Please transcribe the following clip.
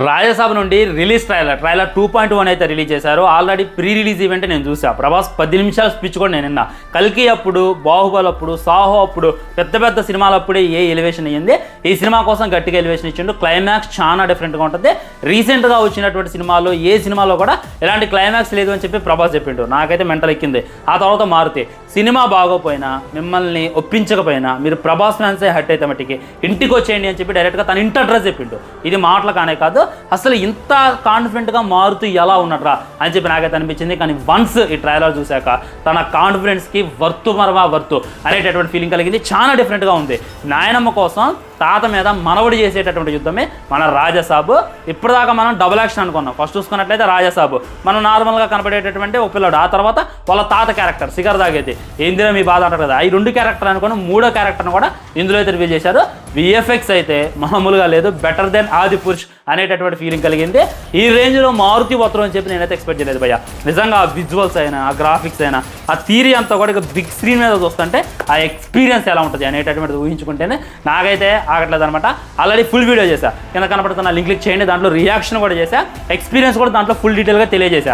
రాజసాబ్ నుండి release trailer 2.1 అయితే release చేశారు. ఆల్రెడీ ప్రీ రిలీజ్ ఈవెంట్ నేను చూసా. ప్రభాస్ 10 నిమిషాల స్పీచ్ కూడా నేను విన్నా. కల్కి అప్పుడు, బాహుబలి అప్పుడు, సాహో అప్పుడు, పెద్ద సినిమాలు అప్పుడే ఏ ఎలివేషన్ అయ్యింది. ఈ సినిమా కోసం గట్టిగా ఎలివేషన్ ఇచ్చిండు. క్లైమాక్స్ చాలా డిఫరెంట్గా ఉంటుంది. రీసెంట్గా వచ్చినటువంటి సినిమాలో ఏ సినిమాలో కూడా ఎలాంటి క్లైమాక్స్ లేదు అని చెప్పి ప్రభాస్ చెప్పిండు. నాకైతే మెంటల్ ఎక్కింది. ఆ తర్వాత మారుతి సినిమా బాగోపోయినా, మిమ్మల్ని ఒప్పించకపోయినా, మీరు ప్రభాస్ ఫ్యాన్సే హట్ అయితే మట్టికి ఇంటికి వచ్చేయండి అని చెప్పి డైరెక్ట్గా తన ఇంటి అడ్రస్ చెప్పిండు. ఇది మాటలు కానే కాదు, అసలు ఇంత కాన్ఫిడెంట్గా మారుతూ ఎలా ఉన్నట్రా అని చెప్పి నాకైతే అనిపించింది. కానీ వన్స్ ఈ ట్రైలర్ చూశాక తన కాన్ఫిడెన్స్కి వర్తు అనేటటువంటి ఫీలింగ్ కలిగింది. చాలా డిఫరెంట్గా ఉంది. నాయనమ్మ కోసం తాత మీద మనవడి చేసేటటువంటి యుద్ధమే మన రాజసాబ్. ఇప్పటిదాకా మనం డబుల్ యాక్షన్ అనుకున్నాం. ఫస్ట్ చూసుకున్నట్లయితే రాజసాబ్ మనం నార్మల్గా కనపడేటటువంటి ఒక పిల్లడు, ఆ తర్వాత వాళ్ళ తాత క్యారెక్టర్ సిగర్ దాగైతే ఏందిరా మీ బాధ అంటారు కదా, ఈ 2 క్యారెక్టర్ అనుకుని 3వ క్యారెక్టర్ని కూడా ఇందులో అయితే రివీల్ చేశారు. విఎఫ్ఎక్స్ అయితే మామూలుగా లేదు, బెటర్ దెన్ ఆది పురుష్ అనేటటువంటి ఫీలింగ్ కలిగింది. ఈ రేంజ్లో మారుతి వస్తారు అని చెప్పి నేనైతే ఎక్స్పెక్ట్ చేయలేదు భయ్య. నిజంగా ఆ విజువల్స్ అయినా, ఆ గ్రాఫిక్స్ అయినా, ఆ థియరీ అంతా కూడా ఇక బిగ్ స్క్రీన్ మీద చూస్తుంటే ఆ ఎక్స్పీరియన్స్ ఎలా ఉంటుంది అనేటటువంటిది ఊహించుకుంటేనే నాకైతే ఆగట్లేదు అనమాట. ఆల్రెడీ ఫుల్ వీడియో చేశా, కింద కనపడుతున్న లింక్ క్లిక్ చేయండి. దాంట్లో రియాక్షన్ కూడా చేశా, ఎక్స్పీరియన్స్ కూడా దాంట్లో ఫుల్ డీటెయిల్గా తెలియజేశా.